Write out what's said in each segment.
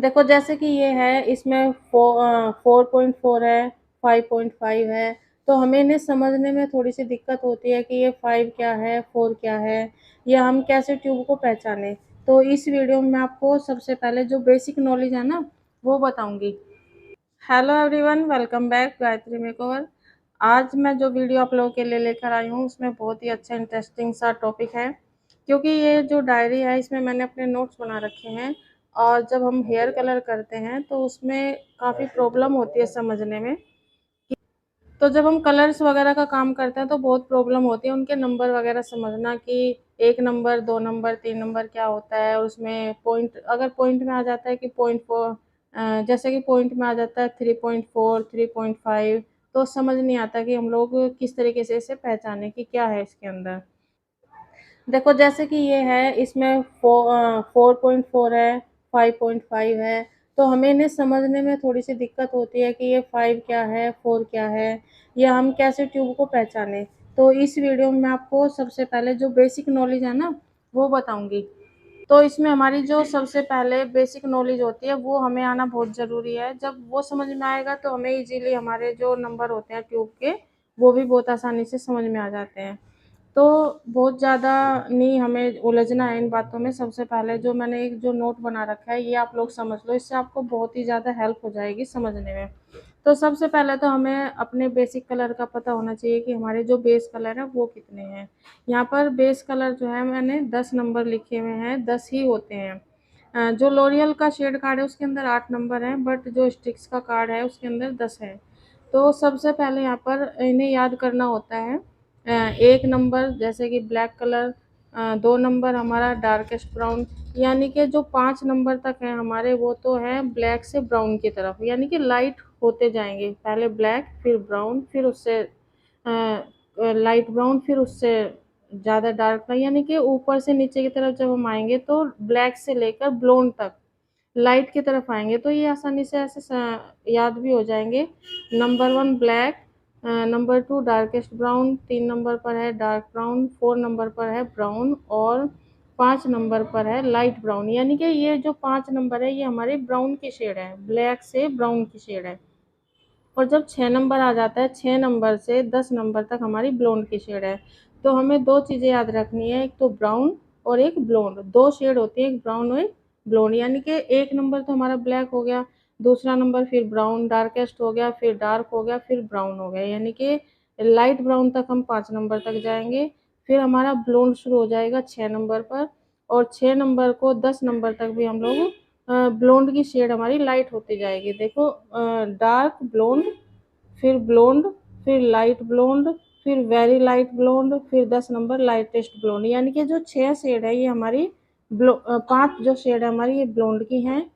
देखो जैसे कि ये है, इसमें 4.4 है, 5.5 है। तो हमें इन्हें समझने में थोड़ी सी दिक्कत होती है कि ये 5 क्या है, 4 क्या है, या हम कैसे ट्यूब को पहचाने। तो इस वीडियो में मैं आपको सबसे पहले जो बेसिक नॉलेज है ना, वो बताऊंगी। Hello everyone, welcome back Gayatri makeover. आज मैं जो वीडियो आप लोगों के लिए लेकर आई हूँ उसमें बहुत ही अच्छा इंटरेस्टिंग सा टॉपिक है, क्योंकि ये जो डायरी है इसमें मैंने अपने नोट्स बना रखे हैं। और जब हम हेयर कलर करते हैं तो उसमें काफ़ी प्रॉब्लम होती है समझने में। तो जब हम कलर्स वगैरह का काम करते हैं तो बहुत प्रॉब्लम होती है उनके नंबर वगैरह समझना, कि 1 नंबर, 2 नंबर, 3 नंबर क्या होता है। और उसमें पॉइंट, अगर पॉइंट में आ जाता है कि 0.4, जैसे कि पॉइंट में आ जाता है 3.4, 3.5, तो समझ नहीं आता कि हम लोग किस तरीके से इसे पहचाने कि क्या है इसके अंदर। देखो जैसे कि ये है, इसमें 4.4 है, 5.5 है। तो हमें इन्हें समझने में थोड़ी सी दिक्कत होती है कि ये 5 क्या है, 4 क्या है, या हम कैसे ट्यूब को पहचाने। तो इस वीडियो में मैं आपको सबसे पहले जो बेसिक नॉलेज है ना, वो बताऊंगी। तो इसमें हमारी जो सबसे पहले बेसिक नॉलेज होती है वो हमें आना बहुत ज़रूरी है। जब वो समझ में आएगा तो हमें इजीली हमारे जो नंबर होते हैं ट्यूब के, वो भी बहुत आसानी से समझ में आ जाते हैं। तो बहुत ज़्यादा नहीं हमें उलझना है इन बातों में। सबसे पहले जो मैंने एक जो नोट बना रखा है ये आप लोग समझ लो, इससे आपको बहुत ही ज़्यादा हेल्प हो जाएगी समझने में। तो सबसे पहले तो हमें अपने बेसिक कलर का पता होना चाहिए कि हमारे जो बेस कलर है वो कितने हैं। यहाँ पर बेस कलर जो है मैंने 10 नंबर लिखे हुए हैं, 10 ही होते हैं। जो लोरियल का शेड कार्ड है उसके अंदर 8 नंबर हैं, बट जो स्टिक्स का कार्ड है उसके अंदर 10 है। तो सबसे पहले यहाँ पर इन्हें याद करना होता है। 1 नंबर जैसे कि ब्लैक कलर, 2 नंबर हमारा डार्केस्ट ब्राउन, यानी कि जो 5 नंबर तक है हमारे वो तो है ब्लैक से ब्राउन की तरफ, यानी कि लाइट होते जाएंगे। पहले ब्लैक, फिर ब्राउन, फिर उससे लाइट ब्राउन, फिर उससे ज़्यादा डार्क, यानी कि ऊपर से नीचे की तरफ जब हम आएंगे तो ब्लैक से लेकर ब्लॉन्ड तक लाइट की तरफ आएंगे। तो ये आसानी से ऐसे याद भी हो जाएंगे। Number 1 black, number 2 darkest brown, 3 number पर है डार्क ब्राउन, 4 नंबर पर है ब्राउन, और 5 नंबर पर है लाइट ब्राउन। यानी कि ये जो 5 नंबर है ये हमारे ब्राउन की शेड है, ब्लैक से ब्राउन की शेड है। और जब 6 नंबर आ जाता है, 6 नंबर से 10 नंबर तक हमारी ब्लोंड की शेड है। तो हमें दो चीज़ें याद रखनी है, एक तो ब्राउन और एक ब्लोंड। दो शेड होती है, एक ब्राउन और एक ब्लोंड। यानी कि 1 नंबर तो हमारा ब्लैक हो गया, दूसरा नंबर फिर ब्राउन, डार्केस्ट हो गया, फिर डार्क हो गया, फिर ब्राउन हो गया, यानी कि लाइट ब्राउन तक हम 5 नंबर तक जाएंगे। फिर हमारा ब्लोंड शुरू हो जाएगा 6 नंबर पर, और 6 नंबर को 10 नंबर तक भी हम लोग ब्लोंड की शेड हमारी लाइट होती जाएगी। देखो, डार्क ब्लोंड, फिर ब्लोंड, फिर लाइट ब्लोंड, फिर वेरी लाइट ब्लोंड, फिर 10 नंबर लाइटेस्ट ब्लोंड। यानी कि जो 6 शेड है ये हमारी 5 जो शेड है हमारी ये ब्लोंड की हैं,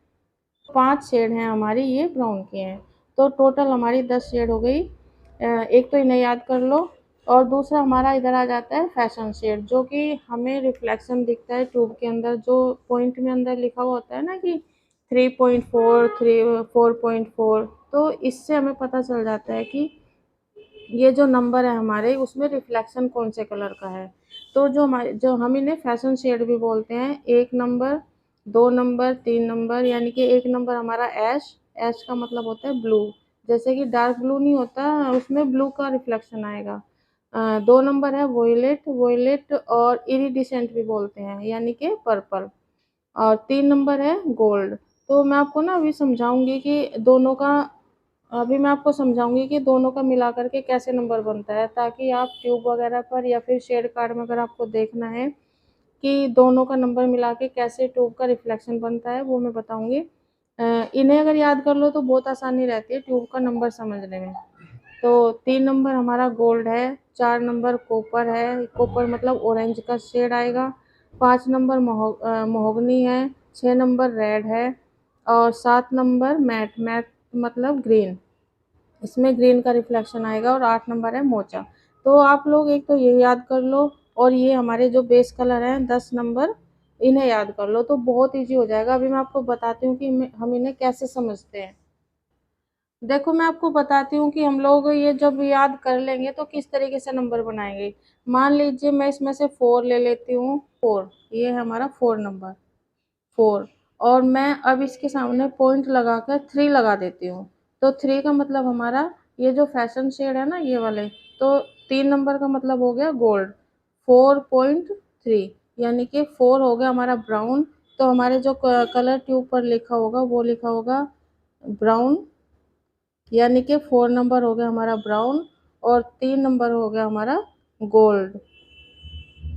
5 शेड हैं हमारी ये ब्राउन की हैं। तो टोटल हमारी 10 शेड हो गई। एक तो इन्हें याद कर लो। और दूसरा हमारा इधर आ जाता है फैशन शेड, जो कि हमें रिफ्लेक्शन दिखता है ट्यूब के अंदर, जो पॉइंट में अंदर लिखा हुआ होता है ना कि 3.4, 4.4। तो इससे हमें पता चल जाता है कि ये जो नंबर है हमारे उसमें रिफ्लेक्शन कौन से कलर का है। तो जो हम इन्हें फैशन शेड भी बोलते हैं। 1 नंबर, 2 नंबर, 3 नंबर, यानी कि 1 नंबर हमारा ऐश, ऐश का मतलब होता है ब्लू। जैसे कि डार्क ब्लू नहीं होता, उसमें ब्लू का रिफ्लेक्शन आएगा। 2 नंबर है वोयलेट, वोयलेट और इरिडिसेंट भी बोलते हैं, यानी कि पर्पल। और 3 नंबर है गोल्ड। तो मैं आपको ना अभी समझाऊंगी कि दोनों का, अभी मैं आपको समझाऊंगी कि दोनों का मिला करके कैसे नंबर बनता है, ताकि आप ट्यूब वगैरह पर या फिर शेड कार्ड में अगर आपको देखना है कि दोनों का नंबर मिला के कैसे ट्यूब का रिफ्लेक्शन बनता है, वो मैं बताऊंगी। इन्हें अगर याद कर लो तो बहुत आसानी रहती है ट्यूब का नंबर समझने में। तो 3 नंबर हमारा गोल्ड है, 4 नंबर कॉपर है, कॉपर मतलब ऑरेंज का शेड आएगा, 5 नंबर महोगनी है, 6 नंबर रेड है, और 7 नंबर मैट, मैट मतलब ग्रीन, इसमें ग्रीन का रिफ्लेक्शन आएगा, और 8 नंबर है मोचा। तो आप लोग एक तो ये याद कर लो, और ये हमारे जो बेस कलर हैं 10 नंबर, इन्हें याद कर लो तो बहुत इजी हो जाएगा। अभी मैं आपको बताती हूँ कि हम इन्हें कैसे समझते हैं। देखो मैं आपको बताती हूँ कि हम लोग ये जब याद कर लेंगे तो किस तरीके से नंबर बनाएंगे। मान लीजिए मैं इसमें से 4 ले लेती हूँ, 4, ये है हमारा 4 नंबर, 4। और मैं अब इसके सामने पॉइंट लगा कर 3 लगा देती हूँ। तो 3 का मतलब हमारा ये जो फैशन शेड है ना ये वाले, तो 3 नंबर का मतलब हो गया गोल्ड। 4.3 यानी कि 4 हो गया हमारा ब्राउन। तो हमारे जो कलर ट्यूब पर लिखा होगा वो लिखा होगा ब्राउन, यानी कि 4 नंबर हो गया हमारा ब्राउन और 3 नंबर हो गया हमारा गोल्ड।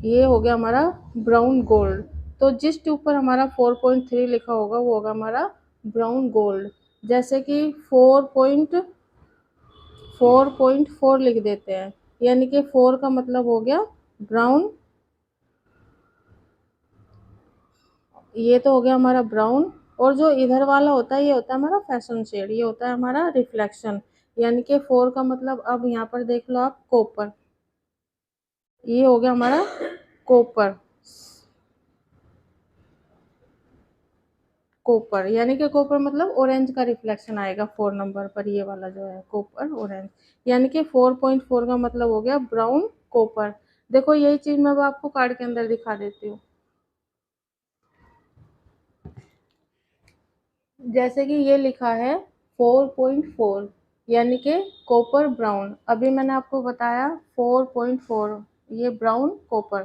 ये हो गया हमारा ब्राउन गोल्ड। तो जिस ट्यूब पर हमारा 4.3 लिखा होगा वो होगा हमारा ब्राउन गोल्ड। जैसे कि 4.4 लिख देते हैं, यानी कि 4 का मतलब हो गया ब्राउन, ये तो हो गया हमारा ब्राउन। और जो इधर वाला होता है ये होता है हमारा फैशन शेड, ये होता है हमारा रिफ्लेक्शन, यानी कि 4 का मतलब अब यहाँ पर देख लो आप कॉपर, ये हो गया हमारा कॉपर। कॉपर यानी कि कॉपर मतलब ऑरेंज का रिफ्लेक्शन आएगा 4 नंबर पर, ये वाला जो है कॉपर ऑरेंज, यानी कि 4.4 का मतलब हो गया ब्राउन कॉपर। देखो यही चीज मैं अब आपको कार्ड के अंदर दिखा देती हूँ। जैसे कि ये लिखा है 4.4 यानी कि कॉपर ब्राउन, अभी मैंने आपको बताया 4.4 ये ब्राउन कॉपर,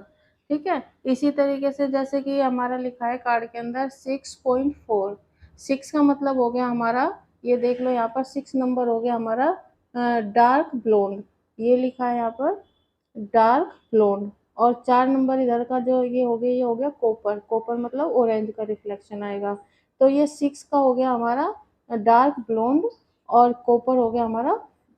ठीक है। इसी तरीके से जैसे कि हमारा लिखा है कार्ड के अंदर 6.4, 6 का मतलब हो गया हमारा, ये देख लो यहाँ पर 6 नंबर हो गया हमारा डार्क ब्लोंड, ये लिखा है यहाँ पर डार्क ब्लोंड। और 4 नंबर इधर का जो ये हो गया कॉपर, कॉपर मतलब ऑरेंज का रिफ्लेक्शन आएगा। तो ये 6 का हो गया हमारा डार्क ब्लोंड और कॉपर हो गया हमारा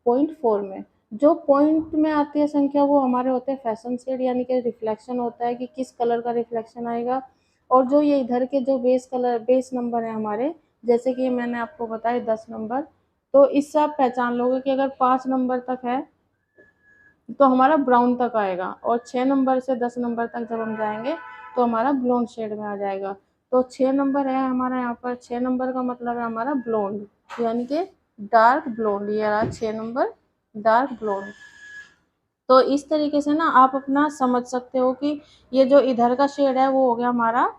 0.4 में। जो पॉइंट में आती है संख्या वो हमारे होते हैं फैशन शेड, यानी कि रिफ्लेक्शन होता है कि किस कलर का रिफ्लेक्शन आएगा। और जो ये इधर के जो बेस नंबर है हमारे, जैसे कि मैंने आपको बताया 10 नंबर, तो इससे आप पहचान लोगे कि अगर 5 नंबर तक है तो हमारा ब्राउन तक आएगा, और 6 नंबर से 10 नंबर तक जब हम जाएंगे तो हमारा ब्लोंड शेड में आ जाएगा। तो 6 नंबर है हमारा यहाँ पर, 6 नंबर का मतलब है हमारा ब्लोंड, यानी कि डार्क ब्लोंड, ये रहा 6 नंबर डार्क ब्लोंड। तो इस तरीके से ना आप अपना समझ सकते हो कि ये जो इधर का शेड है वो हो गया हमारा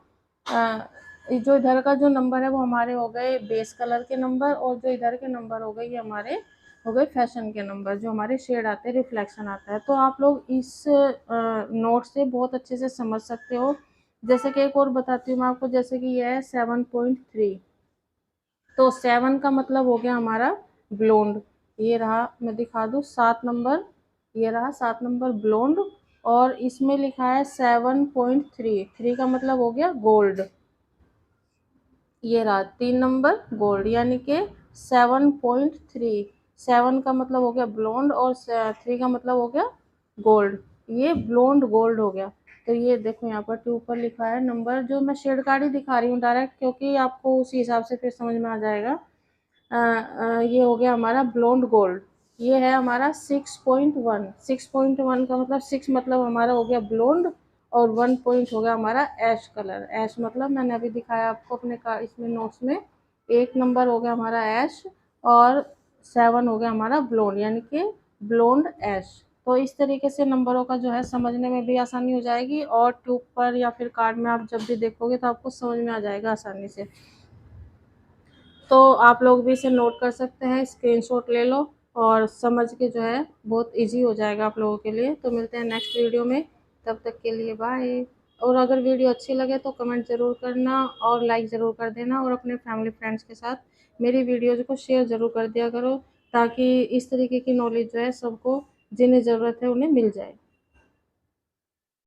जो इधर का जो नंबर है वो हमारे हो गए बेस कलर के नंबर, और जो इधर के नंबर हो गए ये हमारे हो गए फैशन के नंबर, जो हमारे शेड आते हैं रिफ्लेक्शन आता है। तो आप लोग इस नोट से बहुत अच्छे से समझ सकते हो। जैसे कि एक और बताती हूँ मैं आपको, जैसे कि ये है 7.3, तो 7 का मतलब हो गया हमारा ब्लोंड, ये रहा मैं दिखा दूँ 7 नंबर, ये रहा 7 नंबर ब्लोंड। और इसमें लिखा है 7.3, 3 का मतलब हो गया गोल्ड, ये रहा 3 नंबर गोल्ड, यानी कि 7.3, 7 का मतलब हो गया ब्लोंड और 3 का मतलब हो गया गोल्ड, ये ब्लोंड गोल्ड हो गया। तो ये देखो यहाँ पर ट्यूब पर लिखा है नंबर, जो मैं शेड कार्ड ही दिखा रही हूँ डायरेक्ट, क्योंकि आपको उसी हिसाब से फिर समझ में आ जाएगा। ये हो गया हमारा ब्लोंड गोल्ड, ये है हमारा 6.1, 6.1 का मतलब 6 मतलब हमारा हो गया ब्लोंड और 1 पॉइंट हो गया हमारा ऐश कलर। ऐश मतलब मैंने अभी दिखाया आपको अपने का इसमें नोट्स में, 1 नंबर हो गया हमारा ऐश और 7 हो गया हमारा ब्लोंड, यानी कि ब्लोंड ऐश। तो इस तरीके से नंबरों का जो है समझने में भी आसानी हो जाएगी, और ट्यूब पर या फिर कार्ड में आप जब भी देखोगे तो आपको समझ में आ जाएगा आसानी से। तो आप लोग भी इसे नोट कर सकते हैं, स्क्रीनशॉट ले लो और समझ के जो है बहुत इजी हो जाएगा आप लोगों के लिए। तो मिलते हैं नेक्स्ट वीडियो में, तब तक के लिए बाय। और अगर वीडियो अच्छी लगे तो कमेंट ज़रूर करना और लाइक ज़रूर कर देना, और अपने फैमिली फ्रेंड्स के साथ मेरी वीडियोज़ को शेयर ज़रूर कर दिया करो, ताकि इस तरीके की नॉलेज जो है सबको जिन्हें ज़रूरत है उन्हें मिल जाए।